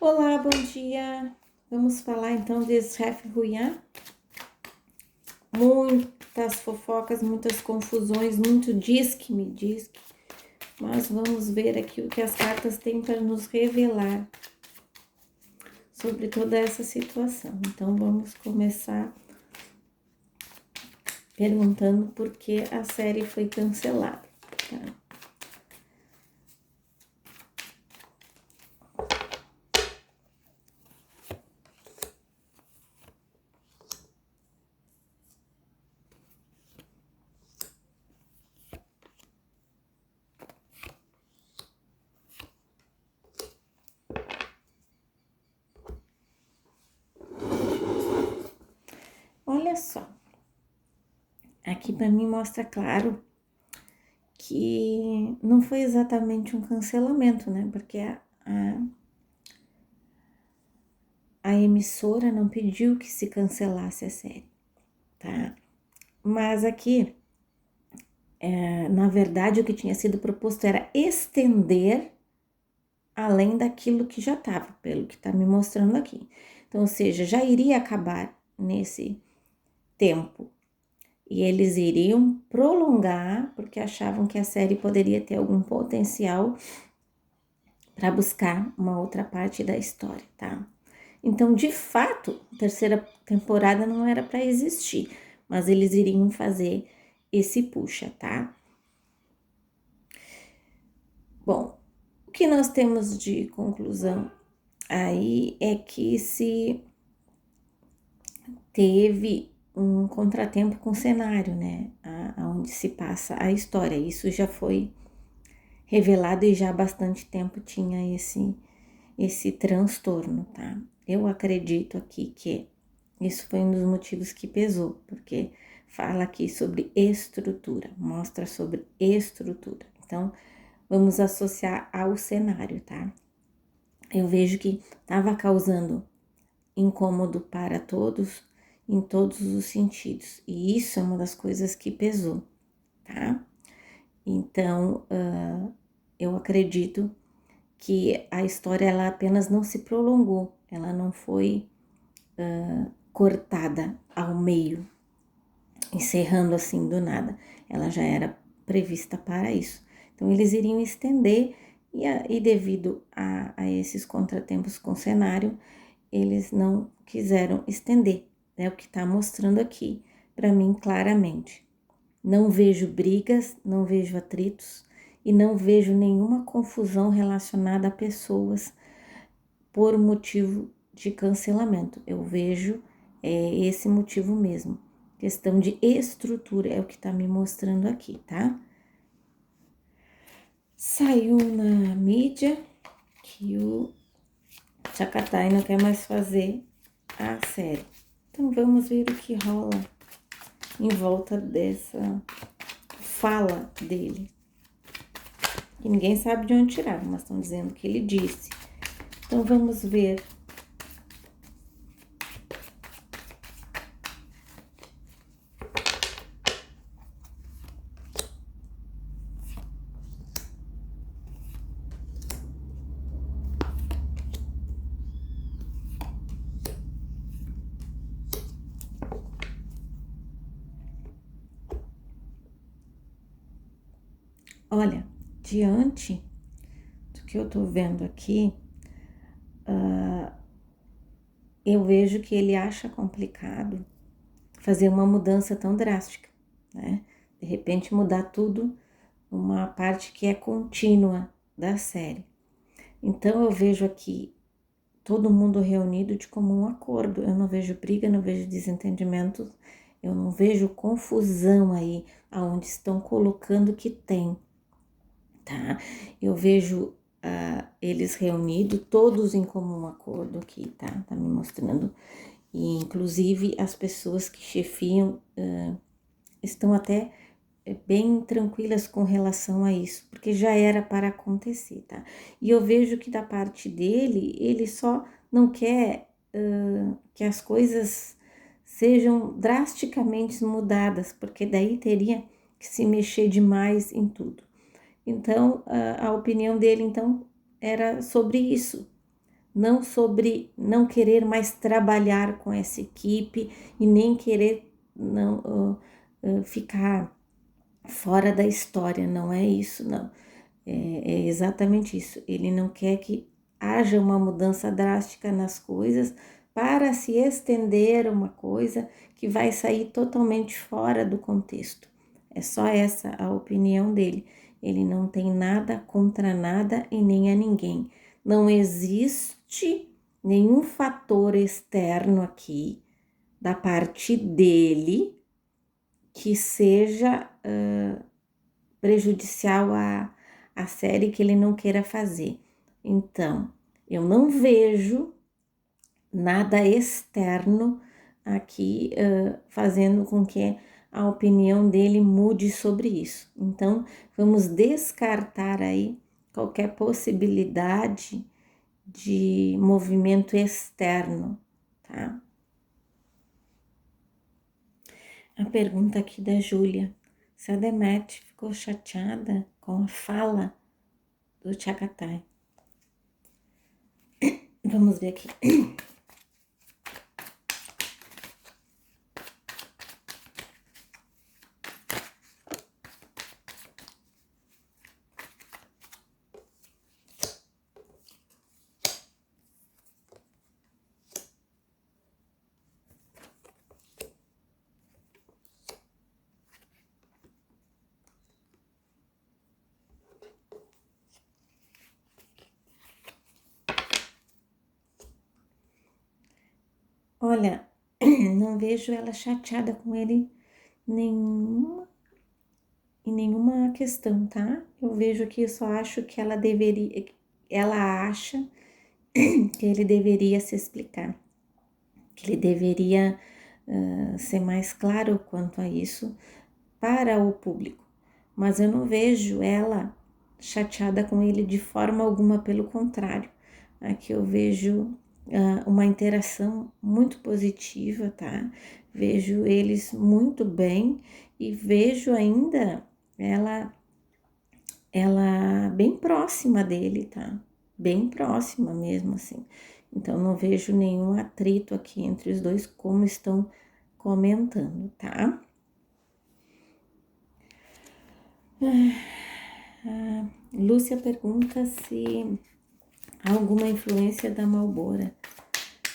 Olá, bom dia. Vamos falar então de Chef Ruyan. Muitas fofocas, muitas confusões, muito diz que me diz. Mas vamos ver aqui o que as cartas têm para nos revelar sobre toda essa situação. Então vamos começar perguntando por que a série foi cancelada, tá? Olha só, aqui para mim mostra claro que não foi exatamente um cancelamento, né? Porque a emissora não pediu que se cancelasse a série, tá? Mas aqui, na verdade, o que tinha sido proposto era estender além daquilo que já estava, pelo que tá me mostrando aqui. Então, ou seja, já iria acabar nesse tempo. E eles iriam prolongar, porque achavam que a série poderia ter algum potencial para buscar uma outra parte da história, tá? Então, de fato, a terceira temporada não era para existir, mas eles iriam fazer esse puxa, tá? Bom, o que nós temos de conclusão aí é que se teve um contratempo com o cenário, né? Onde se passa a história. Isso já foi revelado e já há bastante tempo tinha esse transtorno, tá? Eu acredito aqui que isso foi um dos motivos que pesou, porque fala aqui sobre estrutura, mostra sobre estrutura. Então, vamos associar ao cenário, tá? Eu vejo que estava causando incômodo para todos, em todos os sentidos, e isso é uma das coisas que pesou, tá? Então, eu acredito que a história ela apenas não se prolongou, ela não foi cortada ao meio, encerrando assim do nada. Ela já era prevista para isso. Então, eles iriam estender e devido a esses contratempos com o cenário, eles não quiseram estender. É o que está mostrando aqui para mim claramente. Não vejo brigas, não vejo atritos e não vejo nenhuma confusão relacionada a pessoas por motivo de cancelamento. Eu vejo esse motivo mesmo. Questão de estrutura é o que tá me mostrando aqui, tá? Saiu na mídia que o Chagatai não quer mais fazer a série. Então vamos ver o que rola em volta dessa fala dele. Que ninguém sabe de onde tirar, mas estão dizendo que ele disse. Então vamos ver. Olha, diante do que eu tô vendo aqui, eu vejo que ele acha complicado fazer uma mudança tão drástica, né? De repente mudar tudo uma parte que é contínua da série. Então eu vejo aqui todo mundo reunido de comum acordo. Eu não vejo briga, não vejo desentendimento, eu não vejo confusão aí aonde estão colocando que tem, tá? Eu vejo eles reunidos, todos em comum acordo aqui, tá? Tá me mostrando. E inclusive as pessoas que chefiam estão até bem tranquilas com relação a isso, porque já era para acontecer, tá? E eu vejo que da parte dele, ele só não quer que as coisas sejam drasticamente mudadas, porque daí teria que se mexer demais em tudo. Então, a opinião dele, então, era sobre isso, não sobre não querer mais trabalhar com essa equipe e nem querer não ficar fora da história, não é isso, não. É exatamente isso. Ele não quer que haja uma mudança drástica nas coisas para se estender uma coisa que vai sair totalmente fora do contexto. É só essa a opinião dele. Ele não tem nada contra nada e nem a ninguém. Não existe nenhum fator externo aqui da parte dele que seja prejudicial à série que ele não queira fazer. Então, eu não vejo nada externo aqui fazendo com que a opinião dele mude sobre isso. Então, vamos descartar aí qualquer possibilidade de movimento externo, tá? A pergunta aqui da Júlia: se a Demet ficou chateada com a fala do Tchagatai. Vamos ver aqui. Olha, não vejo ela chateada com ele nenhuma, em nenhuma questão, tá? Eu vejo que eu só acho que ela acha que ele deveria se explicar, que ele deveria ser mais claro quanto a isso para o público. Mas eu não vejo ela chateada com ele de forma alguma, pelo contrário. Aqui eu vejo uma interação muito positiva, tá? Vejo eles muito bem e vejo ainda ela bem próxima dele, tá? Bem próxima mesmo, assim. Então, não vejo nenhum atrito aqui entre os dois, como estão comentando, tá? Lúcia pergunta se há alguma influência da Malbora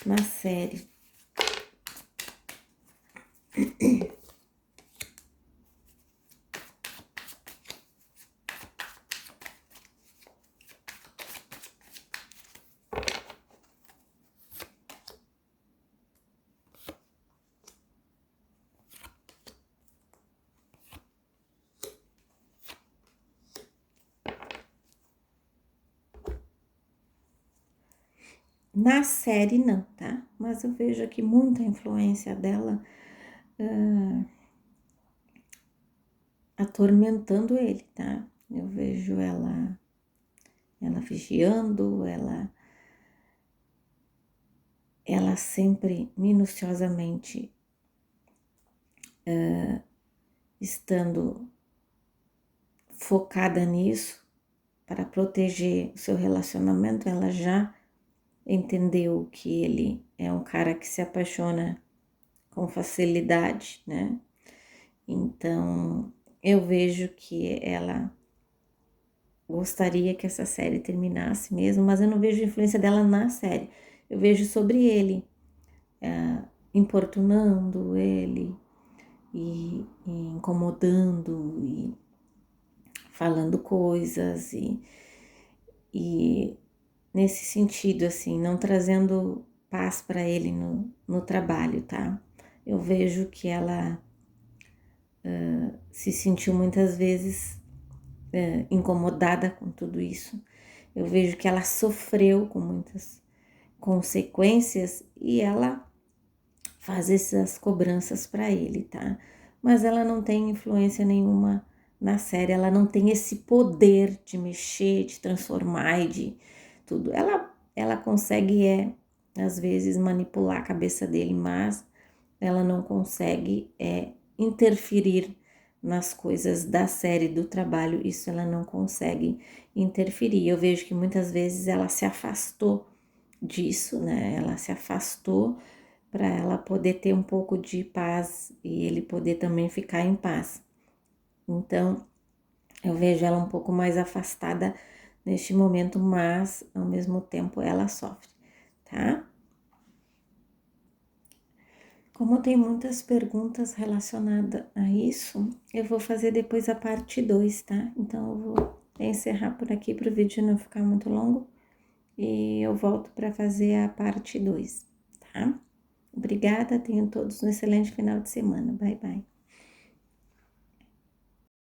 na série. Na série não, tá? Mas eu vejo aqui muita influência dela atormentando ele, tá? Eu vejo ela vigiando, ela sempre minuciosamente estando focada nisso para proteger o seu relacionamento. Ela já entendeu que ele é um cara que se apaixona com facilidade, né? Então, eu vejo que ela gostaria que essa série terminasse mesmo, mas eu não vejo influência dela na série. Eu vejo sobre ele, importunando ele e incomodando e falando coisas e nesse sentido, assim, não trazendo paz para ele no trabalho, tá? Eu vejo que ela se sentiu muitas vezes incomodada com tudo isso. Eu vejo que ela sofreu com muitas consequências e ela faz essas cobranças para ele, tá? Mas ela não tem influência nenhuma na série, ela não tem esse poder de mexer, de transformar e de tudo. Ela consegue, às vezes, manipular a cabeça dele, mas ela não consegue interferir nas coisas da série, do trabalho, isso ela não consegue interferir. Eu vejo que muitas vezes ela se afastou disso, né? Ela se afastou para ela poder ter um pouco de paz e ele poder também ficar em paz. Então, eu vejo ela um pouco mais afastada neste momento, mas ao mesmo tempo ela sofre, tá? Como tem muitas perguntas relacionadas a isso, eu vou fazer depois a parte 2, tá? Então eu vou encerrar por aqui para o vídeo não ficar muito longo e eu volto para fazer a parte 2, tá? Obrigada, tenham todos um excelente final de semana. Bye, bye.